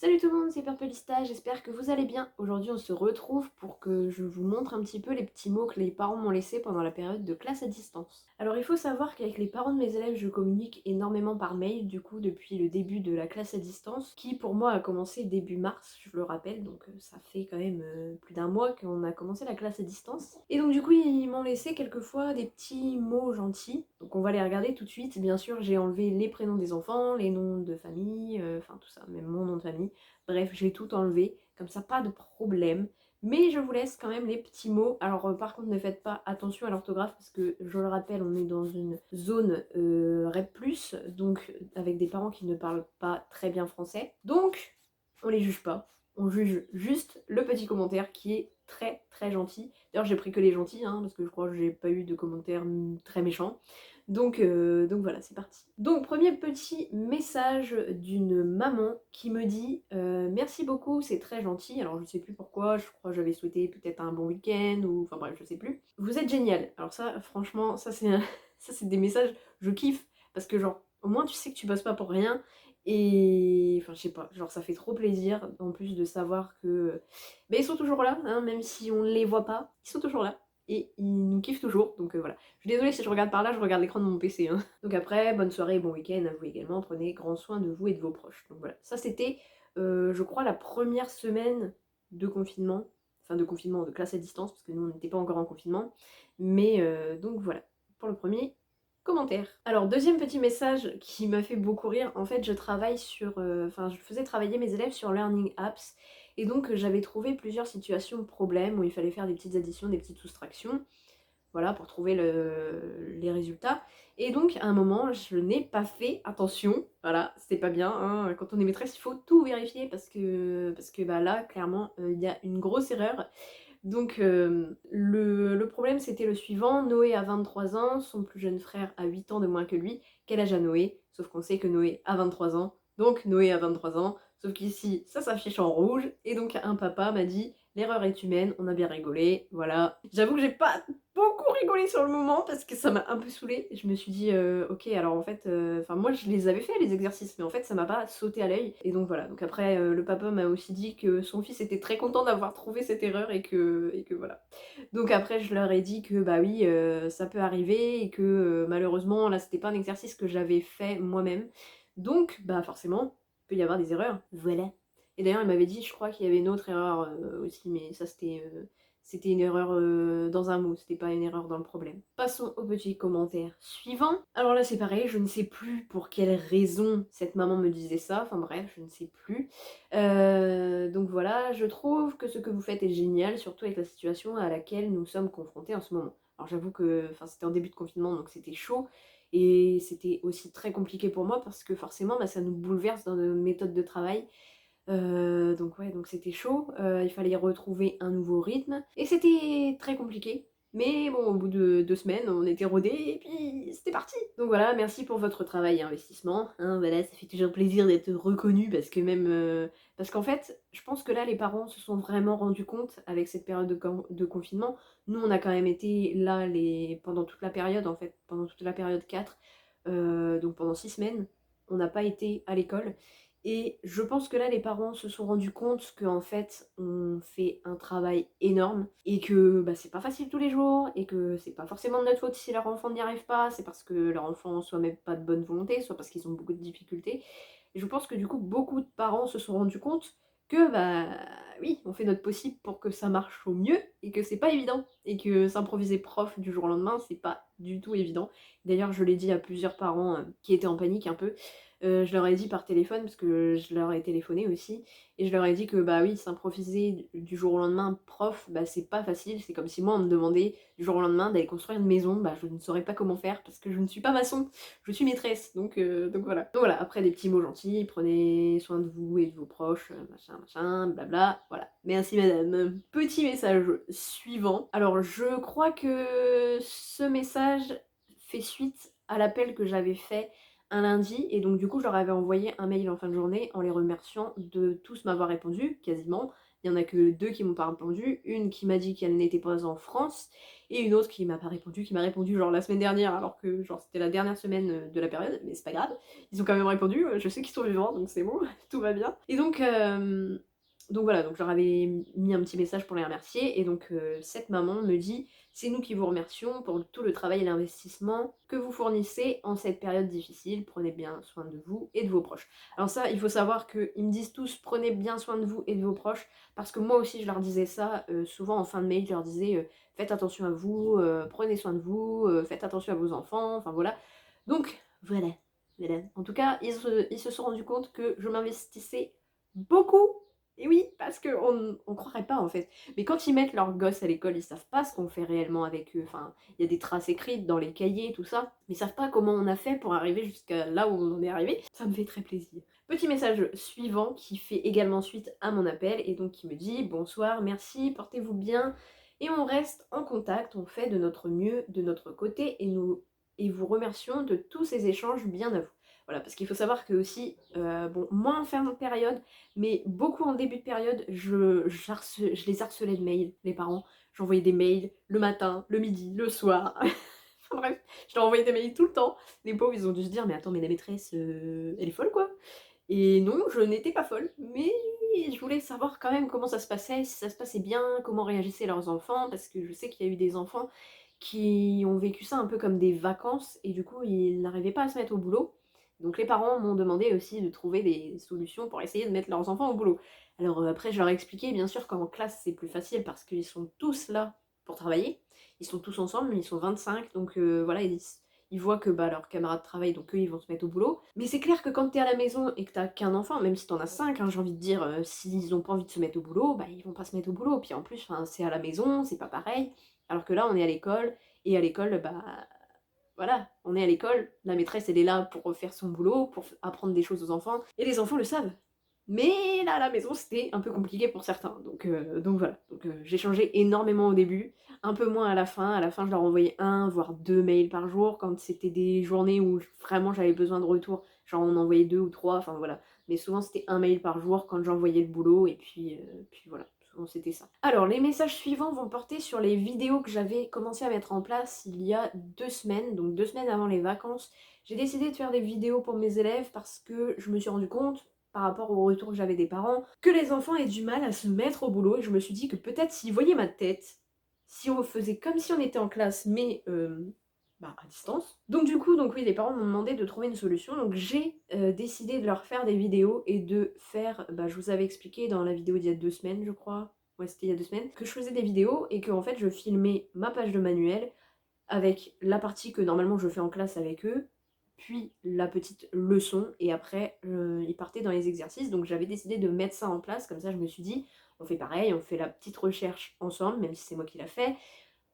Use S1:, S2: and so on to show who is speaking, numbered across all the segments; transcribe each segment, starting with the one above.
S1: Salut tout le monde, c'est Purplista, j'espère que vous allez bien. Aujourd'hui on se retrouve pour que je vous montre un petit peu les petits mots que les parents m'ont laissés pendant la période de classe à distance. Alors il faut savoir qu'avec les parents de mes élèves je communique énormément par mail du coup depuis le début de la classe à distance qui pour moi a commencé début mars, je le rappelle, donc ça fait quand même plus d'un mois qu'on a commencé la classe à distance. Et donc du coup ils m'ont laissé quelquefois des petits mots gentils, donc on va les regarder tout de suite. Bien sûr j'ai enlevé les prénoms des enfants, les noms de famille, enfin tout ça, même mon nom de famille. Bref, j'ai tout enlevé, comme ça pas de problème. Mais je vous laisse quand même les petits mots. Alors par contre ne faites pas attention à l'orthographe parce que je le rappelle, on est dans une zone REP+, donc avec des parents qui ne parlent pas très bien français. Donc on les juge pas, on juge juste le petit commentaire qui est très très gentil. D'ailleurs j'ai pris que les gentils, hein, parce que je crois que j'ai pas eu de commentaires très méchants. Donc voilà, c'est parti. Donc premier petit message d'une maman qui me dit merci beaucoup, c'est très gentil. Alors je sais plus pourquoi, je crois que j'avais souhaité peut-être un bon week-end ou enfin bref, je sais plus. Vous êtes génial. Alors ça, franchement, ça c'est ça c'est des messages, je kiffe parce que genre au moins tu sais que tu bosses pas pour rien et enfin je sais pas, genre ça fait trop plaisir en plus de savoir que ben, ils sont toujours là, hein, même si on les voit pas, ils sont toujours là et ils nous kiffent toujours. Donc voilà. Je suis désolée si je regarde par là, je regarde l'écran de mon PC. Hein. Donc après, bonne soirée et bon week-end à vous également. Prenez grand soin de vous et de vos proches. Donc voilà, ça c'était, je crois, la première semaine de confinement. Enfin de confinement, de classe à distance, parce que nous on n'était pas encore en confinement. Mais donc voilà, pour le premier commentaire. Alors deuxième petit message qui m'a fait beaucoup rire. En fait je travaille sur, enfin je faisais travailler mes élèves sur Learning Apps. Et donc j'avais trouvé plusieurs situations de problèmes où il fallait faire des petites additions, des petites soustractions, voilà, pour trouver les résultats. Et donc à un moment, je n'ai pas fait attention, voilà, c'était pas bien, hein. Quand on est maîtresse, il faut tout vérifier parce que bah, là, clairement, il y a une grosse erreur. Donc le problème c'était le suivant, Noé a 23 ans, son plus jeune frère a 8 ans de moins que lui. Quel âge a Noé? Sauf qu'on sait que Noé a 23 ans, donc Noé a 23 ans, sauf qu'ici ça s'affiche en rouge, et donc un papa m'a dit l'erreur est humaine, on a bien rigolé, voilà. J'avoue que j'ai pas beaucoup rigolé sur le moment parce que ça m'a un peu saoulée. Je me suis dit ok, alors en fait, enfin moi je les avais fait les exercices, mais en fait ça m'a pas sauté à l'œil. Et donc voilà, donc après le papa m'a aussi dit que son fils était très content d'avoir trouvé cette erreur et que voilà. Donc après je leur ai dit que bah oui, ça peut arriver et que malheureusement là c'était pas un exercice que j'avais fait moi-même. Donc bah forcément, il peut y avoir des erreurs. Voilà. Et d'ailleurs il m'avait dit, je crois qu'il y avait une autre erreur aussi, mais ça c'était une erreur dans un mot, c'était pas une erreur dans le problème. Passons au petit commentaire suivant. Alors là c'est pareil, je ne sais plus pour quelle raison cette maman me disait ça, enfin bref, je ne sais plus. Donc voilà, je trouve que ce que vous faites est génial, surtout avec la situation à laquelle nous sommes confrontés en ce moment. Alors j'avoue que c'était en début de confinement, donc c'était chaud, et c'était aussi très compliqué pour moi parce que forcément bah, ça nous bouleverse dans nos méthodes de travail. Donc ouais, donc c'était chaud, il fallait retrouver un nouveau rythme, et c'était très compliqué. Mais bon, au bout de 2 semaines, on était rodés, et puis c'était parti. Donc voilà, merci pour votre travail et investissement, hein, voilà, ça fait toujours plaisir d'être reconnu, parce que même... parce qu'en fait, je pense que là, les parents se sont vraiment rendus compte, avec cette période de confinement, nous on a quand même été là pendant toute la période, en fait, pendant toute la période 4, donc pendant 6 semaines, on n'a pas été à l'école. Et je pense que là, les parents se sont rendus compte qu'en fait, on fait un travail énorme et que bah, c'est pas facile tous les jours et que c'est pas forcément de notre faute si leur enfant n'y arrive pas, c'est parce que leur enfant soit même pas de bonne volonté, soit parce qu'ils ont beaucoup de difficultés. Et je pense que du coup, beaucoup de parents se sont rendus compte que bah oui, on fait notre possible pour que ça marche au mieux et que c'est pas évident et que s'improviser prof du jour au lendemain, c'est pas du tout évident. D'ailleurs, je l'ai dit à plusieurs parents qui étaient en panique un peu. Je leur ai dit par téléphone, parce que je leur ai téléphoné aussi, et je leur ai dit que bah oui, s'improviser du jour au lendemain prof, bah c'est pas facile, c'est comme si moi on me demandait du jour au lendemain d'aller construire une maison, bah je ne saurais pas comment faire, parce que je ne suis pas maçon, je suis maîtresse, donc voilà. Donc voilà, après des petits mots gentils, prenez soin de vous et de vos proches, machin, machin, blabla, voilà. Merci madame. Petit message suivant. Alors je crois que ce message fait suite à l'appel que j'avais fait un lundi, et donc du coup je leur avais envoyé un mail en fin de journée en les remerciant de tous m'avoir répondu, quasiment, Il y en a que 2 qui m'ont pas répondu, une qui m'a dit qu'elle n'était pas en France, et une autre qui m'a pas répondu, qui m'a répondu genre la semaine dernière, alors que genre c'était la dernière semaine de la période, mais c'est pas grave. Ils ont quand même répondu, je sais qu'ils sont vivants, donc c'est bon, tout va bien. Et donc voilà, donc je leur avais mis un petit message pour les remercier, et donc cette maman me dit: c'est nous qui vous remercions pour tout le travail et l'investissement que vous fournissez en cette période difficile, prenez bien soin de vous et de vos proches. Alors ça, il faut savoir qu'ils me disent tous prenez bien soin de vous et de vos proches, parce que moi aussi je leur disais ça, souvent en fin de mail, je leur disais faites attention à vous, prenez soin de vous, faites attention à vos enfants, enfin voilà. Donc voilà, voilà. En tout cas, ils se sont rendus compte que je m'investissais beaucoup. Et oui, parce qu'on croirait pas en fait. Mais quand ils mettent leurs gosses à l'école, ils savent pas ce qu'on fait réellement avec eux. Enfin, il y a des traces écrites dans les cahiers, tout ça. Mais ils savent pas comment on a fait pour arriver jusqu'à là où on en est arrivé. Ça me fait très plaisir. Petit message suivant qui fait également suite à mon appel et donc qui me dit: bonsoir, merci, portez-vous bien. Et on reste en contact, on fait de notre mieux de notre côté et vous remercions de tous ces échanges bien à vous. Voilà, parce qu'il faut savoir que aussi, bon, moins en fin de période, mais beaucoup en début de période, je les harcelais de mails, les parents. J'envoyais des mails le matin, le midi, le soir. Enfin bref, je leur envoyais des mails tout le temps. Les pauvres, ils ont dû se dire, mais attends, mais la maîtresse, elle est folle quoi. Et non, je n'étais pas folle, mais je voulais savoir quand même comment ça se passait, si ça se passait bien, comment réagissaient leurs enfants, parce que je sais qu'il y a eu des enfants qui ont vécu ça un peu comme des vacances, et du coup, ils n'arrivaient pas à se mettre au boulot. Donc les parents m'ont demandé aussi de trouver des solutions pour essayer de mettre leurs enfants au boulot. Alors après, je leur ai expliqué, bien sûr, qu'en classe, c'est plus facile parce qu'ils sont tous là pour travailler. Ils sont tous ensemble, mais ils sont 25, donc voilà, ils voient que bah, leurs camarades travaillent, donc eux, ils vont se mettre au boulot. Mais c'est clair que quand t'es à la maison et que t'as qu'un enfant, même si t'en as 5, hein, j'ai envie de dire, s'ils ont pas envie de se mettre au boulot, bah ils vont pas se mettre au boulot. Puis en plus, c'est à la maison, c'est pas pareil. Alors que là, on est à l'école, et à l'école, bah voilà, on est à l'école, la maîtresse elle est là pour faire son boulot, pour apprendre des choses aux enfants, et les enfants le savent. Mais là, à la maison, c'était un peu compliqué pour certains. Donc voilà. Donc j'ai changé énormément au début, un peu moins à la fin. À la fin, je leur envoyais un, voire 2 mails par jour. Quand c'était des journées où vraiment j'avais besoin de retour, genre on envoyait 2 ou 3, enfin voilà. Mais souvent, c'était un mail par jour quand j'envoyais le boulot, et puis voilà. Souvent, c'était ça. Alors, les messages suivants vont porter sur les vidéos que j'avais commencé à mettre en place il y a 2 semaines, donc 2 semaines avant les vacances. J'ai décidé de faire des vidéos pour mes élèves parce que je me suis rendu compte par rapport au retour que j'avais des parents, que les enfants aient du mal à se mettre au boulot, et je me suis dit que peut-être s'ils voyaient ma tête, si on faisait comme si on était en classe, mais bah, à distance. Donc du coup, donc oui, les parents m'ont demandé de trouver une solution, donc j'ai décidé de leur faire des vidéos et de faire, bah, je vous avais expliqué dans la vidéo d'il y a 2 semaines, je crois, ouais c'était il y a 2 semaines, que je faisais des vidéos et que en fait je filmais ma page de manuel avec la partie que normalement je fais en classe avec eux, puis la petite leçon, et après ils partaient dans les exercices. Donc j'avais décidé de mettre ça en place, comme ça je me suis dit, on fait pareil, on fait la petite recherche ensemble, même si c'est moi qui l'a fait.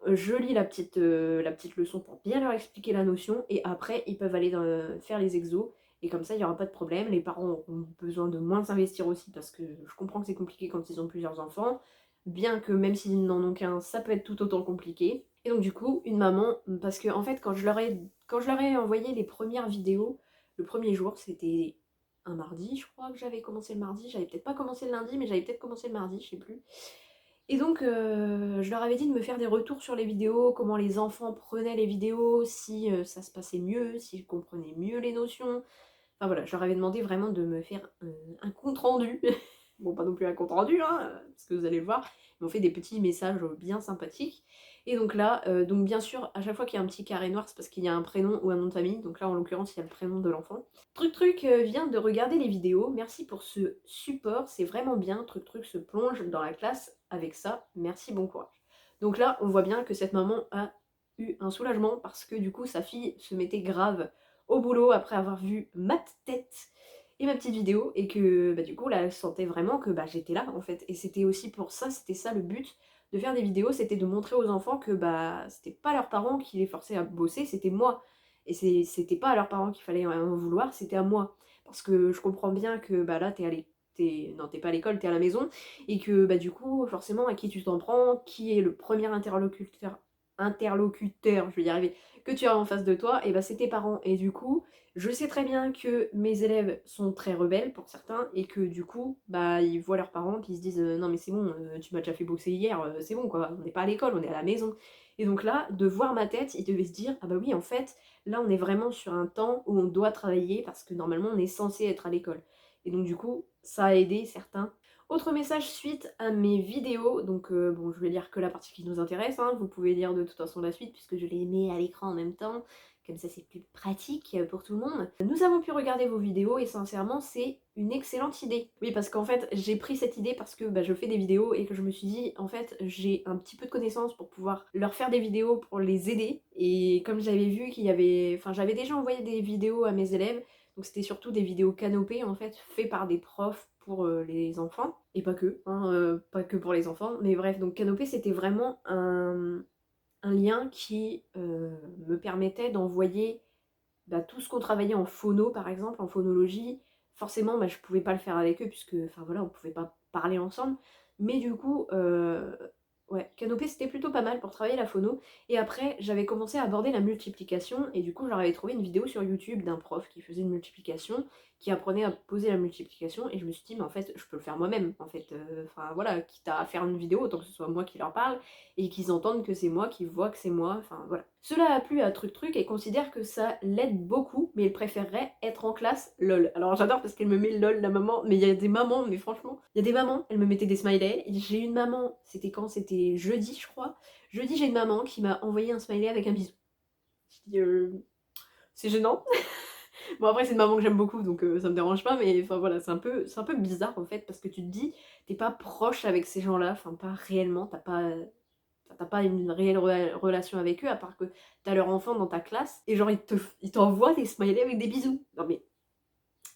S1: Je lis la petite leçon pour bien leur expliquer la notion, et après ils peuvent aller faire les exos, et comme ça il n'y aura pas de problème. Les parents ont besoin de moins s'investir aussi, parce que je comprends que c'est compliqué quand ils ont plusieurs enfants, bien que même s'ils n'en ont qu'un, ça peut être tout autant compliqué. Et donc du coup, une maman, parce que en fait quand je leur ai envoyé les premières vidéos, le premier jour, c'était un mardi, je crois que j'avais commencé le mardi, j'avais peut-être pas commencé le lundi, mais j'avais peut-être commencé le mardi, je sais plus. Et donc je leur avais dit de me faire des retours sur les vidéos, comment les enfants prenaient les vidéos, si ça se passait mieux, s'ils comprenaient mieux les notions. Enfin voilà, je leur avais demandé vraiment de me faire un compte rendu. Bon, pas non plus un compte rendu, hein, parce que vous allez le voir. Ils m'ont fait des petits messages bien sympathiques. Et donc là, donc bien sûr, à chaque fois qu'il y a un petit carré noir, c'est parce qu'il y a un prénom ou un nom de famille. Donc là, en l'occurrence, il y a le prénom de l'enfant. Truc vient de regarder les vidéos. Merci pour ce support, c'est vraiment bien. Truc se plonge dans la classe avec ça. Merci, bon courage. Donc là, on voit bien que cette maman a eu un soulagement parce que du coup, sa fille se mettait grave au boulot après avoir vu ma tête et ma petite vidéo, et que bah, du coup là elle sentait vraiment que bah, j'étais là en fait. Et c'était aussi pour ça, c'était ça le but de faire des vidéos, c'était de montrer aux enfants que bah c'était pas leurs parents qui les forçaient à bosser, c'était moi. Et c'était pas à leurs parents qu'il fallait en vouloir, c'était à moi. Parce que je comprends bien que bah là non, t'es pas à l'école, t'es à la maison, et que bah du coup forcément à qui tu t'en prends, qui est le premier interlocuteur interlocuteur, je vais y arriver, que tu as en face de toi, et bah c'est tes parents. Et du coup, je sais très bien que mes élèves sont très rebelles pour certains, et que du coup, bah ils voient leurs parents, puis ils se disent non mais c'est bon, tu m'as déjà fait bosser hier, c'est bon quoi, on n'est pas à l'école, on est à la maison. Et donc là, de voir ma tête, ils devaient se dire ah bah oui en fait, là on est vraiment sur un temps où on doit travailler, parce que normalement on est censé être à l'école. Et donc du coup, ça a aidé certains. Autre message suite à mes vidéos, donc bon je vais lire que la partie qui nous intéresse, hein. Vous pouvez lire de toute façon la suite puisque je les mets à l'écran en même temps, comme ça c'est plus pratique pour tout le monde. Nous avons pu regarder vos vidéos et sincèrement c'est une excellente idée. Oui parce qu'en fait j'ai pris cette idée parce que bah, je fais des vidéos et que je me suis dit en fait j'ai un petit peu de connaissances pour pouvoir leur faire des vidéos pour les aider, et comme j'avais vu qu'il y avait, enfin j'avais déjà envoyé des vidéos à mes élèves, donc c'était surtout des vidéos canopées en fait, faites par des profs pour les enfants, et pas que, hein, pas que pour les enfants, mais bref, donc canopé c'était vraiment un lien qui me permettait d'envoyer bah, tout ce qu'on travaillait en phono par exemple, en phonologie. Forcément bah, je pouvais pas le faire avec eux puisque, enfin voilà, on pouvait pas parler ensemble, mais du coup ouais, Canopé c'était plutôt pas mal pour travailler la phono. Et après j'avais commencé à aborder la multiplication, et du coup j'avais trouvé une vidéo sur YouTube d'un prof qui faisait une multiplication, qui apprenait à poser la multiplication, et je me suis dit mais en fait je peux le faire moi-même en fait, enfin voilà, quitte à faire une vidéo autant que ce soit moi qui leur parle et qu'ils entendent que c'est moi, qu'ils voient que c'est moi, enfin voilà. Cela a plu à Truc Truc et considère que ça l'aide beaucoup, mais il préférerait être en classe lol. Alors j'adore parce qu'elle me met lol la maman, mais il y a des mamans, mais franchement, il y a des mamans, elle me mettait des smileys. J'ai une maman, c'était quand? C'était jeudi je crois. Jeudi j'ai une maman qui m'a envoyé un smiley avec un bisou. Je dis c'est gênant. Bon après c'est une maman que j'aime beaucoup donc ça me dérange pas, mais enfin voilà, c'est un peu bizarre en fait parce que tu te dis t'es pas proche avec ces gens-là, enfin pas réellement, t'as pas une réelle relation avec eux à part que t'as leur enfant dans ta classe et genre ils t'envoient des smileys avec des bisous. Non mais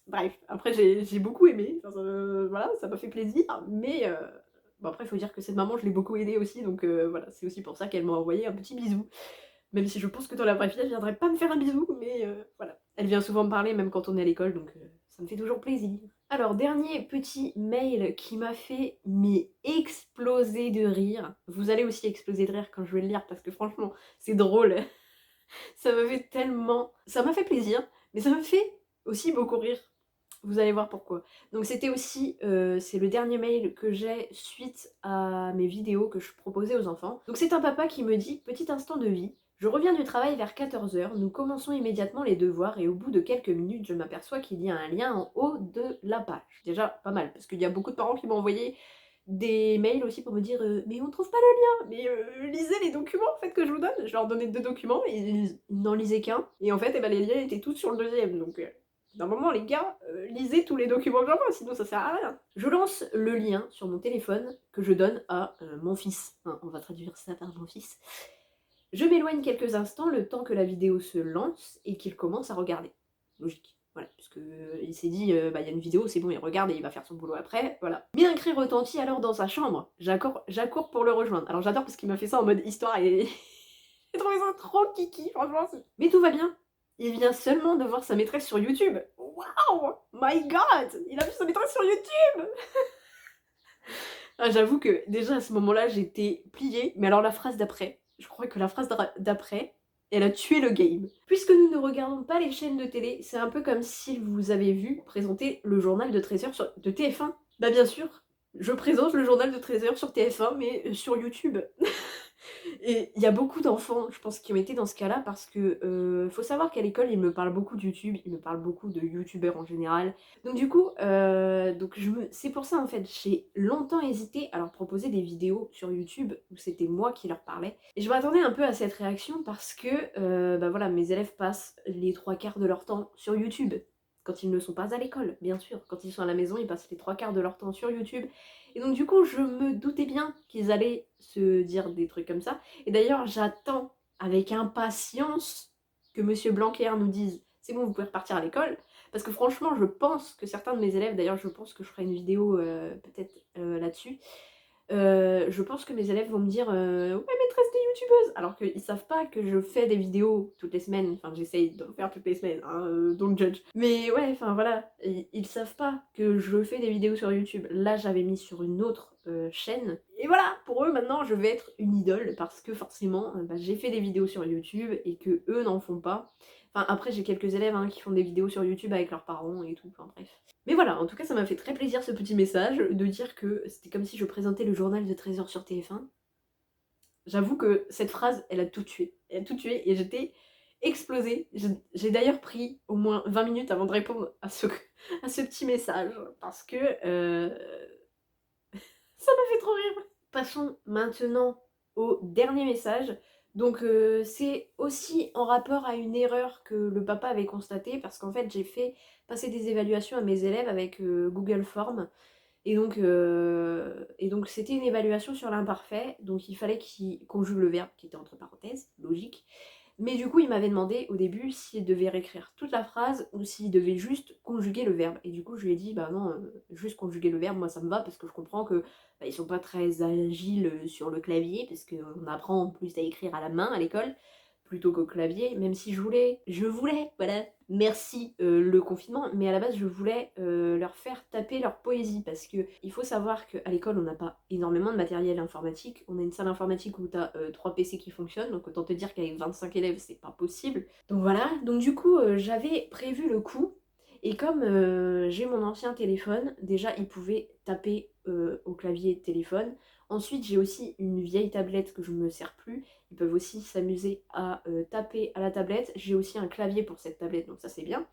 S1: bref, après j'ai beaucoup aimé, enfin, voilà, ça m'a fait plaisir, mais bon après il faut dire que cette maman je l'ai beaucoup aidée aussi, donc voilà, c'est aussi pour ça qu'elle m'a envoyé un petit bisou. Même si je pense que dans la vraie vie elle viendrait pas me faire un bisou, mais voilà. Elle vient souvent me parler même quand on est à l'école, donc ça me fait toujours plaisir. Alors, dernier petit mail qui m'a fait mais exploser de rire. Vous allez aussi exploser de rire quand je vais le lire parce que franchement, c'est drôle. Ça m'a fait tellement... Ça m'a fait plaisir, mais ça me fait aussi beaucoup rire. Vous allez voir pourquoi. Donc c'était aussi, c'est le dernier mail que j'ai suite à mes vidéos que je proposais aux enfants. Donc c'est un papa qui me dit: petit instant de vie. Je reviens du travail vers 14h, nous commençons immédiatement les devoirs et au bout de quelques minutes, je m'aperçois qu'il y a un lien en haut de la page. Déjà pas mal, parce qu'il y a beaucoup de parents qui m'ont envoyé des mails aussi pour me dire mais on trouve pas le lien, mais lisez les documents en fait que je vous donne. Je leur donnais 2 documents et ils n'en lisaient qu'un. Et en fait, eh ben, les liens étaient tous sur le deuxième, donc d'un moment, les gars, lisez tous les documents que j'envoie, sinon ça sert à rien. Je lance le lien sur mon téléphone que je donne à mon fils. Hein, on va traduire ça par mon fils. Je m'éloigne quelques instants, le temps que la vidéo se lance et qu'il commence à regarder. Logique. Voilà, puisque il s'est dit, bah il y a une vidéo, c'est bon, il regarde et il va faire son boulot après, voilà. Mais un cri retentit alors dans sa chambre. J'accours pour le rejoindre. Alors j'adore parce qu'il m'a fait ça en mode histoire et j'ai trouvé ça trop kiki, franchement. Mais tout va bien. Il vient seulement de voir sa maîtresse sur YouTube. Waouh! My God! Il a vu sa maîtresse sur YouTube! Ah, j'avoue que déjà à ce moment-là, j'étais pliée. Mais alors la phrase d'après, je crois que la phrase d'après, elle a tué le game. Puisque nous ne regardons pas les chaînes de télé, c'est un peu comme si vous avez vu présenter le journal de 13h de TF1. Bah bien sûr, je présente le journal de 13h sur TF1, mais sur YouTube. Et il y a beaucoup d'enfants, je pense, qui ont été dans ce cas-là parce que faut savoir qu'à l'école, ils me parlent beaucoup de YouTube, ils me parlent beaucoup de youtubeurs en général. Donc du coup, c'est pour ça en fait, j'ai longtemps hésité à leur proposer des vidéos sur YouTube où c'était moi qui leur parlais. Et je m'attendais un peu à cette réaction parce que, bah voilà, mes élèves passent les 3/4 de leur temps sur YouTube. Quand ils ne sont pas à l'école, bien sûr. Quand ils sont à la maison, ils passent les 3/4 de leur temps sur YouTube. Et donc du coup, je me doutais bien qu'ils allaient se dire des trucs comme ça. Et d'ailleurs, j'attends avec impatience que Monsieur Blanquer nous dise « c'est bon, vous pouvez repartir à l'école ». Parce que franchement, je pense que certains de mes élèves, d'ailleurs je pense que je ferai une vidéo peut-être là-dessus, je pense que mes élèves vont me dire ouais maîtresse des youtubeuses, alors qu'ils savent pas que je fais des vidéos toutes les semaines, enfin j'essaye de le faire toutes les semaines, hein, don't judge. Mais ouais, enfin voilà, ils savent pas que je fais des vidéos sur YouTube. Là j'avais mis sur une autre chaîne, Et voilà, pour eux maintenant je vais être une idole parce que forcément bah, j'ai fait des vidéos sur YouTube et que eux n'en font pas. Enfin après j'ai quelques élèves hein, qui font des vidéos sur YouTube avec leurs parents et tout, enfin bref. Mais voilà, en tout cas ça m'a fait très plaisir ce petit message de dire que c'était comme si je présentais le journal de 13h sur TF1. J'avoue que cette phrase, elle a tout tué. Elle a tout tué et j'étais explosée. J'ai d'ailleurs pris au moins 20 minutes avant de répondre à ce petit message parce que ça m'a fait trop rire. Passons maintenant au dernier message. Donc c'est aussi en rapport à une erreur que le papa avait constatée parce qu'en fait j'ai fait passer des évaluations à mes élèves avec Google Forms et donc c'était une évaluation sur l'imparfait, donc il fallait qu'il conjugue le verbe qui était entre parenthèses, logique. Mais du coup, il m'avait demandé au début s'il devait réécrire toute la phrase ou s'il devait juste conjuguer le verbe. Et du coup, je lui ai dit, bah non, juste conjuguer le verbe, moi ça me va parce que je comprends que bah, ils sont pas très agiles sur le clavier parce qu'on apprend en plus à écrire à la main à l'école plutôt qu'au clavier, même si je voulais, voilà, merci le confinement, mais à la base je voulais leur faire taper leur poésie parce que il faut savoir qu'à l'école on n'a pas énormément de matériel informatique, on a une salle informatique où t'as 3 PC qui fonctionnent, donc autant te dire qu'avec 25 élèves c'est pas possible. Donc voilà, donc du coup j'avais prévu le coup, et comme j'ai mon ancien téléphone, déjà il pouvait taper au clavier téléphone. Ensuite j'ai aussi une vieille tablette que je ne me sers plus, ils peuvent aussi s'amuser à taper à la tablette. J'ai aussi un clavier pour cette tablette, donc ça c'est bien.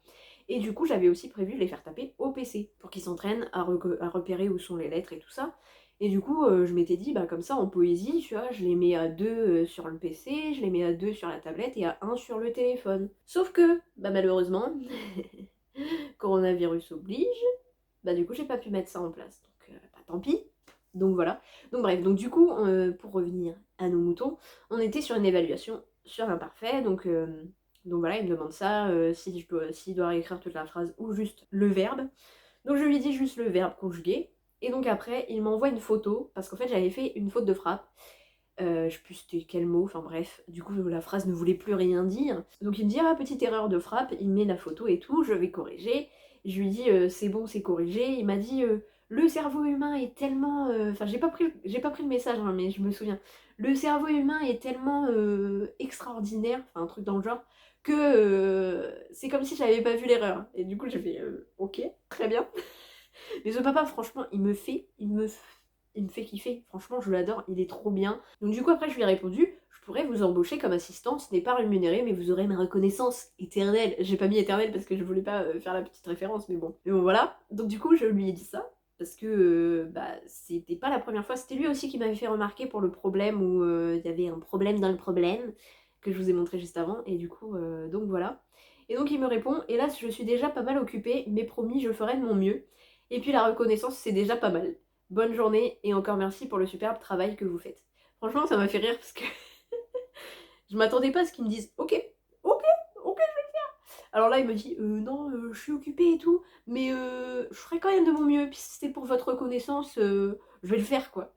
S1: Et du coup, j'avais aussi prévu de les faire taper au PC, pour qu'ils s'entraînent à repérer où sont les lettres et tout ça. Et du coup, je m'étais dit, bah comme ça, en poésie, tu vois, je les mets à 2 sur le PC, je les mets à 2 sur la tablette et à 1 sur le téléphone. Sauf que, bah malheureusement, coronavirus oblige, bah du coup, j'ai pas pu mettre ça en place. Donc, bah tant pis. Donc voilà. Donc bref, donc du coup, pour revenir à nos moutons, on était sur une évaluation sur l'imparfait, donc voilà, il me demande ça, s'il doit réécrire toute la phrase ou juste le verbe. Donc je lui dis juste le verbe conjugué, et donc après, il m'envoie une photo, parce qu'en fait j'avais fait une faute de frappe, je sais plus c'était quel mot, enfin bref, du coup la phrase ne voulait plus rien dire. Donc il me dit, ah petite erreur de frappe, il met la photo et tout, je vais corriger. Je lui dis, c'est bon, c'est corrigé. Il m'a dit, le cerveau humain est tellement... Enfin j'ai pas pris le message, hein, mais je me souviens. Le cerveau humain est tellement extraordinaire, enfin un truc dans le genre, que c'est comme si j'avais pas vu l'erreur. Et du coup j'ai fait, ok, très bien. Mais ce papa, franchement, il me fait kiffer. Franchement, je l'adore, il est trop bien. Donc du coup, après, je lui ai répondu, je pourrais vous embaucher comme assistant, ce n'est pas rémunéré, mais vous aurez ma reconnaissance éternelle. J'ai pas mis éternelle parce que je voulais pas faire la petite référence, mais bon. Mais bon, voilà. Donc du coup, je lui ai dit ça. Parce que bah, c'était pas la première fois, c'était lui aussi qui m'avait fait remarquer pour le problème où il y avait un problème dans le problème, que je vous ai montré juste avant, et du coup, donc voilà. Et donc il me répond, hélas, je suis déjà pas mal occupée, mais promis, je ferai de mon mieux. Et puis la reconnaissance, c'est déjà pas mal. Bonne journée et encore merci pour le superbe travail que vous faites. Franchement, ça m'a fait rire parce que je m'attendais pas à ce qu'ils me disent ok, ok, ok. Alors là, il me dit non, je suis occupée et tout, mais je ferai quand même de mon mieux. Puis si c'est pour votre reconnaissance, je vais le faire quoi.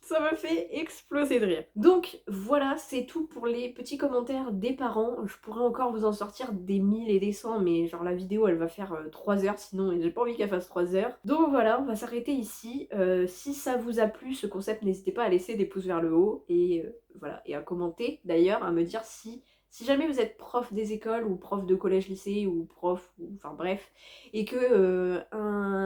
S1: Ça m'a fait exploser de rire. Donc voilà, c'est tout pour les petits commentaires des parents. Je pourrais encore vous en sortir des 1000 et des 100, mais genre la vidéo elle va faire 3 heures sinon, et j'ai pas envie qu'elle fasse 3 heures. Donc voilà, on va s'arrêter ici. Si ça vous a plu ce concept, n'hésitez pas à laisser des pouces vers le haut et voilà, et à commenter d'ailleurs, à me dire si jamais vous êtes prof des écoles ou prof de collège-lycée ou prof, ou, enfin bref, et que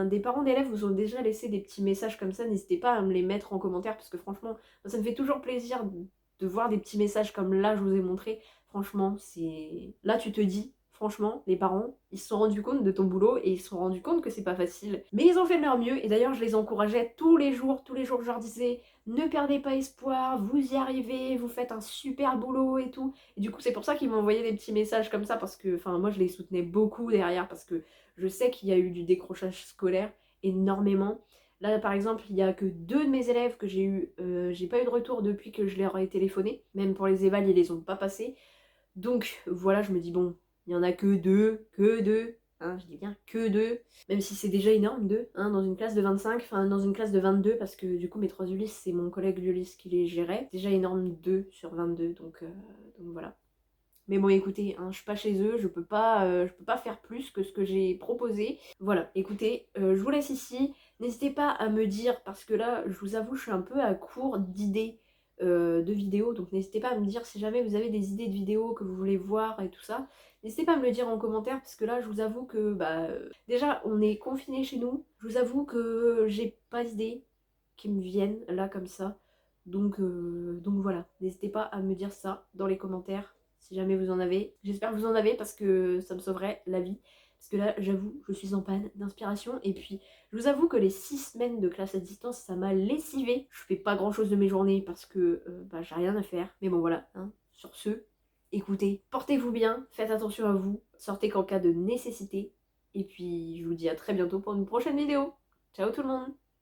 S1: des parents d'élèves vous ont déjà laissé des petits messages comme ça, n'hésitez pas à me les mettre en commentaire parce que franchement, ça me fait toujours plaisir de voir des petits messages comme là je vous ai montré. Franchement, c'est... Là tu te dis, franchement, les parents, ils se sont rendus compte de ton boulot et ils se sont rendus compte que c'est pas facile. Mais ils ont fait de leur mieux et d'ailleurs je les encourageais tous les jours je leur disais ne perdez pas espoir, vous y arrivez, vous faites un super boulot et tout. Et du coup c'est pour ça qu'ils m'envoyaient des petits messages comme ça parce que, enfin moi je les soutenais beaucoup derrière parce que je sais qu'il y a eu du décrochage scolaire énormément. Là par exemple il y a que 2 de mes élèves que j'ai pas eu de retour depuis que je leur ai téléphoné, même pour les évals ils les ont pas passés. Donc voilà, je me dis bon, il y en a que 2, hein, je dis bien que 2, même si c'est déjà énorme 2, hein, dans une classe de 25, enfin dans une classe de 22 parce que du coup mes 3 Ulysse c'est mon collègue Ulysse qui les gérait, déjà énorme 2 sur 22, donc voilà. Mais bon écoutez, hein, je suis pas chez eux, je peux pas faire plus que ce que j'ai proposé. Voilà, écoutez, je vous laisse ici. N'hésitez pas à me dire, parce que là, je vous avoue, je suis un peu à court d'idées de vidéos, donc n'hésitez pas à me dire si jamais vous avez des idées de vidéos que vous voulez voir et tout ça. N'hésitez pas à me le dire en commentaire, parce que là, je vous avoue que, déjà, on est confinés chez nous. Je vous avoue que j'ai pas d'idées qui me viennent là comme ça. Donc voilà, n'hésitez pas à me dire ça dans les commentaires si jamais vous en avez. J'espère que vous en avez parce que ça me sauverait la vie. Parce que là, j'avoue, je suis en panne d'inspiration. Et puis, je vous avoue que les 6 semaines de classe à distance, ça m'a lessivé. Je fais pas grand chose de mes journées parce que j'ai rien à faire. Mais bon, voilà, hein. Sur ce, écoutez, portez-vous bien, faites attention à vous, sortez qu'en cas de nécessité. Et puis, je vous dis à très bientôt pour une prochaine vidéo. Ciao tout le monde!